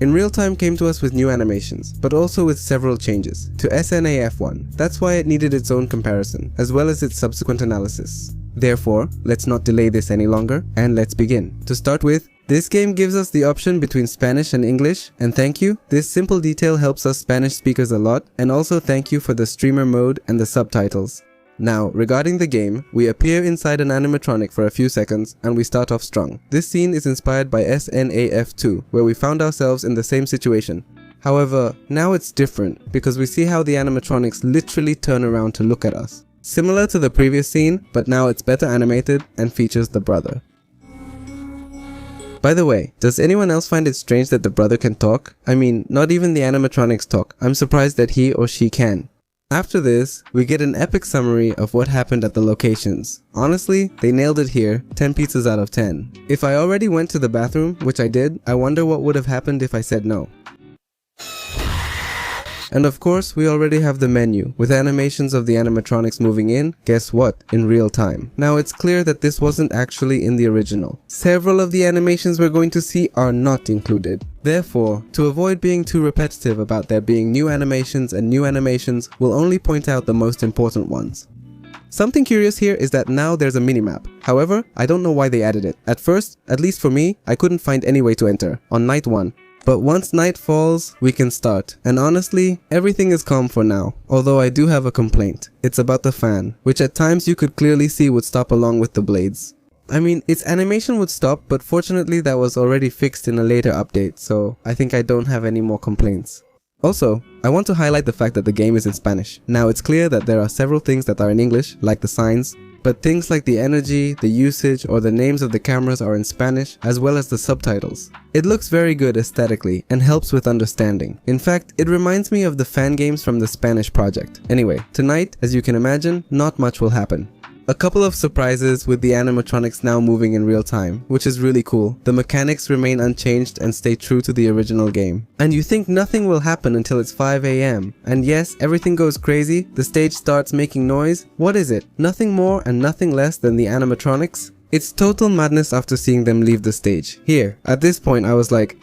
In Real Time came to us with new animations, but also with several changes to FNaF 1. That's why it needed its own comparison, as well as its subsequent analysis. Therefore, let's not delay this any longer, and let's begin. To start with, this game gives us the option between Spanish and English, and thank you, this simple detail helps us Spanish speakers a lot, and also thank you for the streamer mode and the subtitles. Now, regarding the game, we appear inside an animatronic for a few seconds, and we start off strong. This scene is inspired by FNaF 2, where we found ourselves in the same situation. However, now it's different, because we see how the animatronics literally turn around to look at us. Similar to the previous scene, but now it's better animated and features the brother. By the way, does anyone else find it strange that the brother can talk? I mean, not even the animatronics talk. I'm surprised that he or she can. After this, we get an epic summary of what happened at the locations. Honestly, they nailed it here, 10 pizzas out of 10. If I already went to the bathroom, which I did, I wonder what would have happened if I said no. And of course, we already have the menu, with animations of the animatronics moving in, guess what, in real time. Now it's clear that this wasn't actually in the original. Several of the animations we're going to see are not included. Therefore, to avoid being too repetitive about there being new animations and new animations, we'll only point out the most important ones. Something curious here is that now there's a minimap. However, I don't know why they added it. At first, at least for me, I couldn't find any way to enter, on night 1. But once night falls, we can start. And honestly, everything is calm for now. Although I do have a complaint. It's about the fan, which at times you could clearly see would stop along with the blades. I mean, its animation would stop, but fortunately that was already fixed in a later update, so I think I don't have any more complaints. Also, I want to highlight the fact that the game is in Spanish. Now it's clear that there are several things that are in English, like the signs, but things like the energy, the usage, or the names of the cameras are in Spanish, as well as the subtitles. It looks very good aesthetically and helps with understanding. In fact, it reminds me of the fan games from the Spanish project. Anyway, tonight, as you can imagine, not much will happen. A couple of surprises with the animatronics now moving in real time, which is really cool. The mechanics remain unchanged and stay true to the original game. And you think nothing will happen until it's 5 AM. And yes, everything goes crazy, the stage starts making noise. What is it? Nothing more and nothing less than the animatronics? It's total madness after seeing them leave the stage. Here, at this point I was like,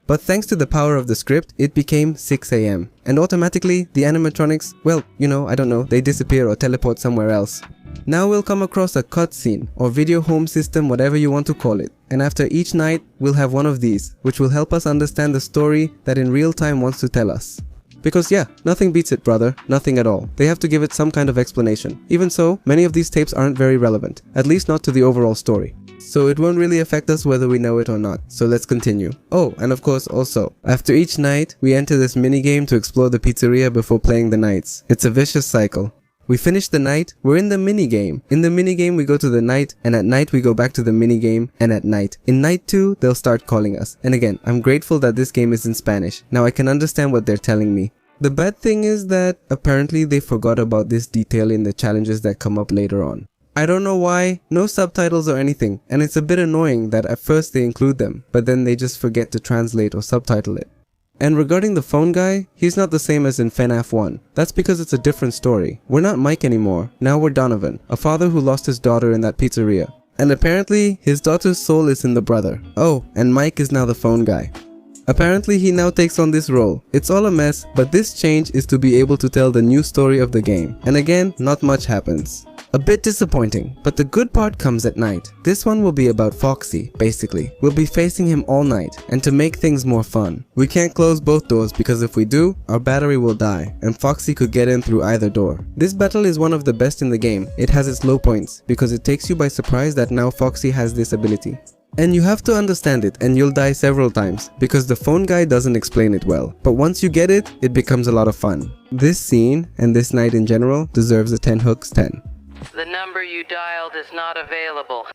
but thanks to the power of the script, it became 6 AM. And automatically, the animatronics, well, you know, I don't know, they disappear or teleport somewhere else. Now we'll come across a cutscene, or video home system, whatever you want to call it. And after each night, we'll have one of these, which will help us understand the story that in real time wants to tell us. Because yeah, nothing beats it, brother, nothing at all. They have to give it some kind of explanation. Even so, many of these tapes aren't very relevant, at least not to the overall story. So it won't really affect us whether we know it or not, so let's continue. Oh, and of course also, after each night, we enter this minigame to explore the pizzeria before playing the nights. It's a vicious cycle. We finish the night, we're in the minigame. In the minigame we go to the night, and at night we go back to the minigame, and at night. In night 2, they'll start calling us. And again, I'm grateful that this game is in Spanish. Now I can understand what they're telling me. The bad thing is that apparently they forgot about this detail in the challenges that come up later on. I don't know why, no subtitles or anything, and it's a bit annoying that at first they include them, but then they just forget to translate or subtitle it. And regarding the phone guy, he's not the same as in FNaF 1. That's because it's a different story. We're not Mike anymore, now we're Donovan, a father who lost his daughter in that pizzeria. And apparently, his daughter's soul is in the brother. Oh, and Mike is now the phone guy. Apparently he now takes on this role. It's all a mess, but this change is to be able to tell the new story of the game. And again, not much happens. A bit disappointing, but the good part comes at night. This one will be about Foxy, basically. We'll be facing him all night, and to make things more fun. We can't close both doors because if we do, our battery will die, and Foxy could get in through either door. This battle is one of the best in the game. It has its low points, because it takes you by surprise that now Foxy has this ability. And you have to understand it, and you'll die several times, because the phone guy doesn't explain it well. But once you get it, it becomes a lot of fun. This scene, and this night in general, deserves a 10 hooks 10. The number you dialed is not available.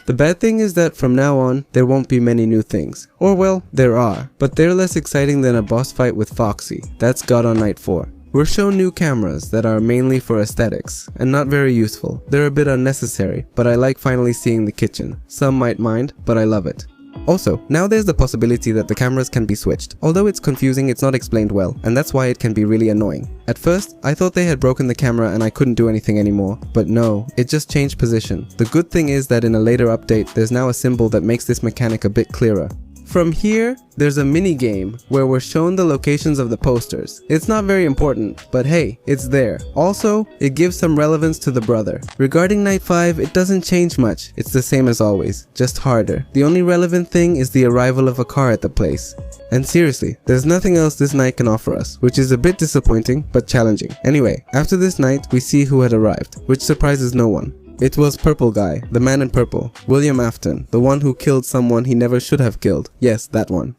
The bad thing is that from now on, there won't be many new things. Or well, there are, but they're less exciting than a boss fight with Foxy. That's got on night 4. We're shown new cameras that are mainly for aesthetics, and not very useful. They're a bit unnecessary, but I like finally seeing the kitchen. Some might mind, but I love it. Also, now there's the possibility that the cameras can be switched. Although it's confusing, it's not explained well, and that's why it can be really annoying. At first, I thought they had broken the camera and I couldn't do anything anymore, but no, it just changed position. The good thing is that in a later update, there's now a symbol that makes this mechanic a bit clearer. From here, there's a mini game where we're shown the locations of the posters. It's not very important, but hey, it's there. Also, it gives some relevance to the brother. Regarding Night 5, it doesn't change much. It's the same as always, just harder. The only relevant thing is the arrival of a car at the place. And seriously, there's nothing else this night can offer us, which is a bit disappointing, but challenging. Anyway, after this night, we see who had arrived, which surprises no one. It was Purple Guy, the man in purple, William Afton, the one who killed someone he never should have killed. Yes, that one.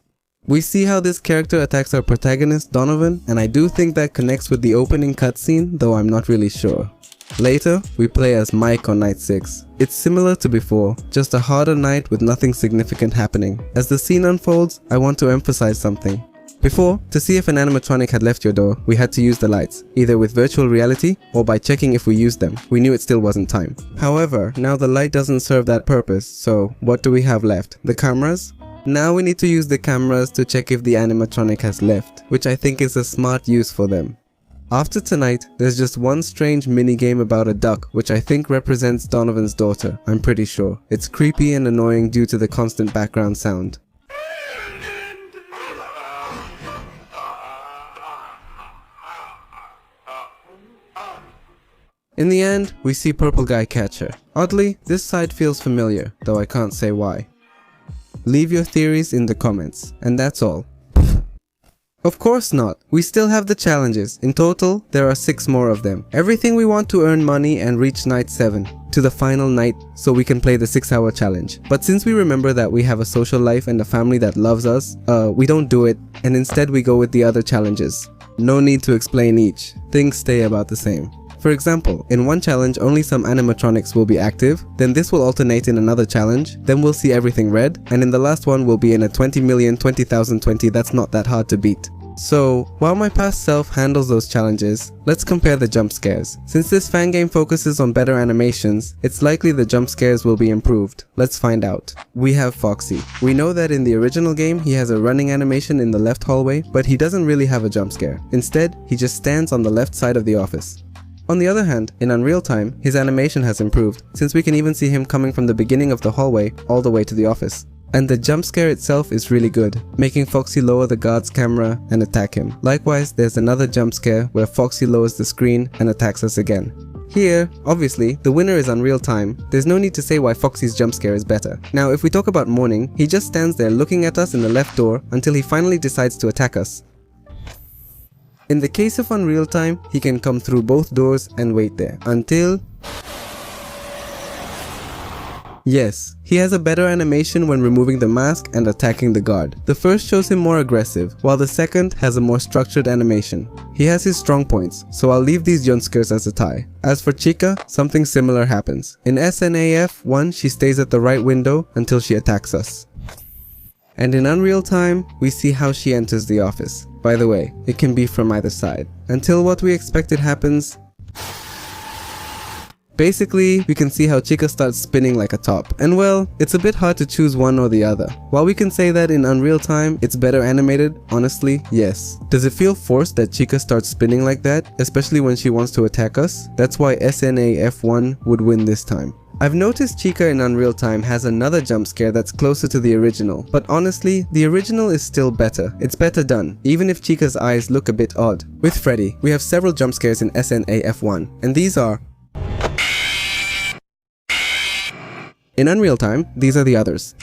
We see how this character attacks our protagonist, Donovan, and I do think that connects with the opening cutscene, though I'm not really sure. Later, we play as Mike on night 6. It's similar to before, just a harder night with nothing significant happening. As the scene unfolds, I want to emphasize something. Before, to see if an animatronic had left your door, we had to use the lights, either with virtual reality or by checking if we used them. We knew it still wasn't time. However, now the light doesn't serve that purpose, so what do we have left? The cameras? Now we need to use the cameras to check if the animatronic has left, which I think is a smart use for them. After tonight, there's just one strange minigame about a duck, which I think represents Donovan's daughter, I'm pretty sure. It's creepy and annoying due to the constant background sound. In the end, we see Purple Guy catch her. Oddly, this side feels familiar, though I can't say why. Leave your theories in the comments, and that's all. Of course not. We still have the challenges. In total, there are 6 more of them. Everything we want to earn money and reach night 7, to the final night, so we can play the 6-hour challenge. But since we remember that we have a social life and a family that loves us, we don't do it, and instead we go with the other challenges. No need to explain each. Things stay about the same. For example, in one challenge only some animatronics will be active, then this will alternate in another challenge, then we'll see everything red, and in the last one we'll be in a 20,020,020 that's not that hard to beat. So, while my past self handles those challenges, let's compare the jump scares. Since this fan game focuses on better animations, it's likely the jump scares will be improved. Let's find out. We have Foxy. We know that in the original game he has a running animation in the left hallway, but he doesn't really have a jump scare. Instead, he just stands on the left side of the office. On the other hand, in Unreal Time, his animation has improved, since we can even see him coming from the beginning of the hallway all the way to the office. And the jump scare itself is really good, making Foxy lower the guard's camera and attack him. Likewise, there's another jump scare where Foxy lowers the screen and attacks us again. Here, obviously, the winner is Unreal Time. There's no need to say why Foxy's jump scare is better. Now, if we talk about Morning, he just stands there looking at us in the left door until he finally decides to attack us. In the case of Unreal Time, he can come through both doors and wait there until... Yes, he has a better animation when removing the mask and attacking the guard. The first shows him more aggressive, while the second has a more structured animation. He has his strong points, so I'll leave these Jumpscares as a tie. As for Chica, something similar happens. In FNaF 1, she stays at the right window until she attacks us. And in Unreal Time, we see how she enters the office. By the way, it can be from either side. Until what we expected happens. Basically, we can see how Chica starts spinning like a top. And well, it's a bit hard to choose one or the other. While we can say that in Unreal Time, it's better animated, honestly, yes. Does it feel forced that Chica starts spinning like that, especially when she wants to attack us? That's why FNaF 1 would win this time. I've noticed Chica in Unreal Time has another jump scare that's closer to the original, but honestly, the original is still better. It's better done, even if Chica's eyes look a bit odd. With Freddy, we have several jump scares in FNaF 1, and these are... In Unreal Time, these are the others.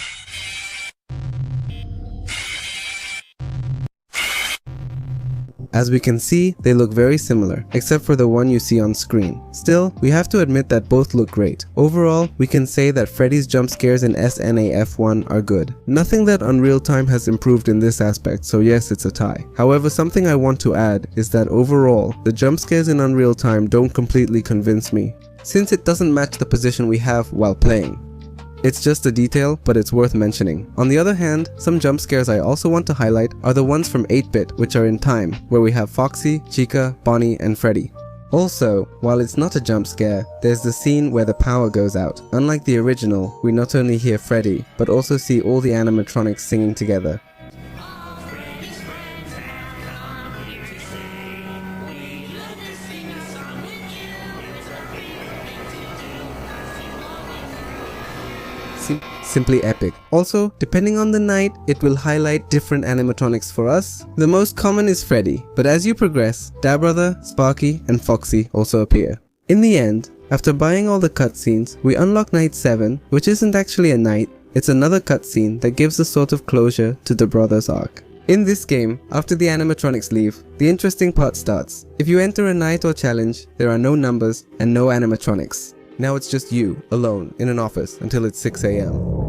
As we can see, they look very similar, except for the one you see on screen. Still, we have to admit that both look great. Overall, we can say that Freddy's jump scares in FNaF 1 are good. Nothing that Unreal Time has improved in this aspect, so yes, it's a tie. However, something I want to add is that overall, the jump scares in Unreal Time don't completely convince me, since it doesn't match the position we have while playing. It's just a detail, but it's worth mentioning. On the other hand, some jump scares I also want to highlight are the ones from 8-bit, which are in time, where we have Foxy, Chica, Bonnie, and Freddy. Also, while it's not a jump scare, there's the scene where the power goes out. Unlike the original, we not only hear Freddy, but also see all the animatronics singing together. Simply epic. Also, depending on the night, it will highlight different animatronics for us. The most common is Freddy, but as you progress, Da Brother, Sparky, and Foxy also appear. In the end, after buying all the cutscenes, we unlock Night 7, which isn't actually a night, it's another cutscene that gives a sort of closure to the brothers arc. In this game, after the animatronics leave, the interesting part starts. If you enter a night or challenge, there are no numbers and no animatronics. Now it's just you, alone, in an office until it's 6 AM.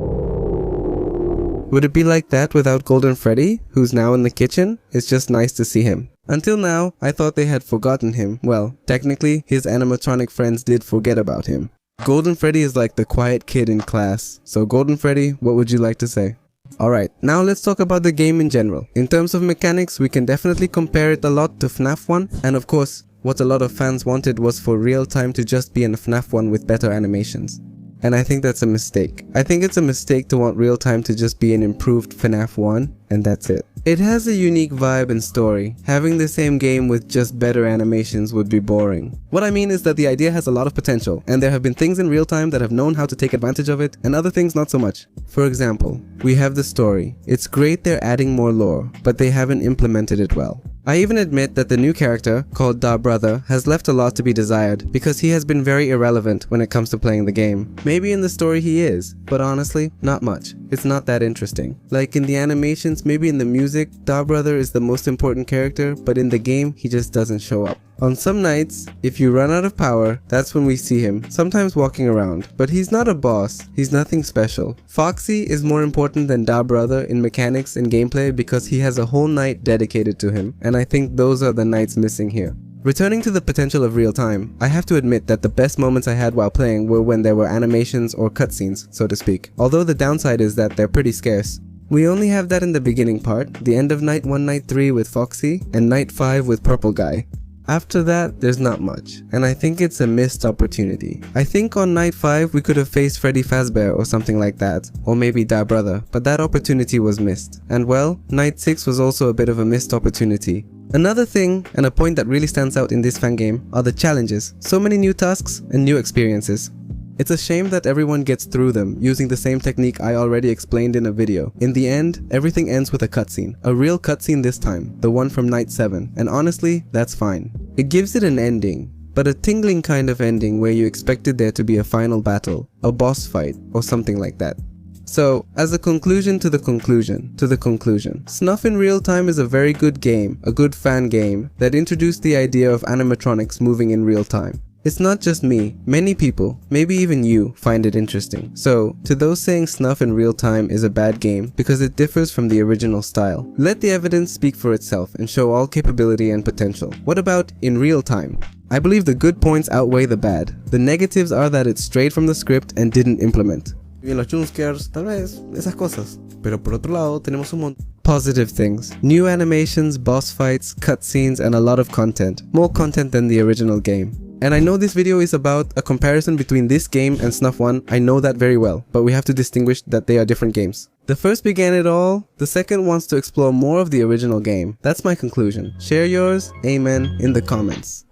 Would it be like that without Golden Freddy, who's now in the kitchen? It's just nice to see him. Until now, I thought they had forgotten him. Well, technically, his animatronic friends did forget about him. Golden Freddy is like the quiet kid in class. So Golden Freddy, what would you like to say? Alright, now let's talk about the game in general. In terms of mechanics, we can definitely compare it a lot to FNaF 1, and of course, what a lot of fans wanted was for real time to just be in FNaF 1 with better animations. And I think that's a mistake. I think it's a mistake to want real time to just be an improved FNaF 1, and that's it. It has a unique vibe and story. Having the same game with just better animations would be boring. What I mean is that the idea has a lot of potential, and there have been things in real time that have known how to take advantage of it, and other things not so much. For example, we have the story. It's great they're adding more lore, but they haven't implemented it well. I even admit that the new character, called Da Brother, has left a lot to be desired because he has been very irrelevant when it comes to playing the game. Maybe in the story he is, but honestly, not much. It's not that interesting. Like in the animations, maybe in the music, Da Brother is the most important character, but in the game, he just doesn't show up. On some nights, if you run out of power, that's when we see him, sometimes walking around. But he's not a boss, he's nothing special. Foxy is more important than Da Brother in mechanics and gameplay because he has a whole night dedicated to him, and I think those are the nights missing here. Returning to the potential of real time, I have to admit that the best moments I had while playing were when there were animations or cutscenes, so to speak. Although the downside is that they're pretty scarce. We only have that in the beginning part, the end of Night 1, Night 3 with Foxy, and Night 5 with Purple Guy. After that, there's not much, and I think it's a missed opportunity. I think on Night 5 we could have faced Freddy Fazbear or something like that, or maybe Da Brother, but that opportunity was missed. And well, Night 6 was also a bit of a missed opportunity. Another thing, and a point that really stands out in this fan game, are the challenges. So many new tasks and new experiences. It's a shame that everyone gets through them using the same technique I already explained in a video. In the end, everything ends with a cutscene. A real cutscene this time, the one from Night 7, and honestly, that's fine. It gives it an ending, but a tingling kind of ending where you expected there to be a final battle, a boss fight, or something like that. So, as a conclusion to the conclusion, FNaF in Real Time is a very good game, a good fan game, that introduced the idea of animatronics moving in real time. It's not just me, many people, maybe even you, find it interesting. So, to those saying FNaF in Real Time is a bad game because it differs from the original style, let the evidence speak for itself and show all capability and potential. What about in real time? I believe the good points outweigh the bad. The negatives are that it strayed from the script and didn't implement. Y en los Jumpscares, tal vez, esas cosas. Pero por otro lado, tenemos un montón. Positive things. New animations, boss fights, cutscenes, and a lot of content. More content than the original game. And I know this video is about a comparison between this game and FNaF 1, I know that very well, but we have to distinguish that they are different games. The first began it all, the second wants to explore more of the original game. That's my conclusion. Share yours, amen, in the comments.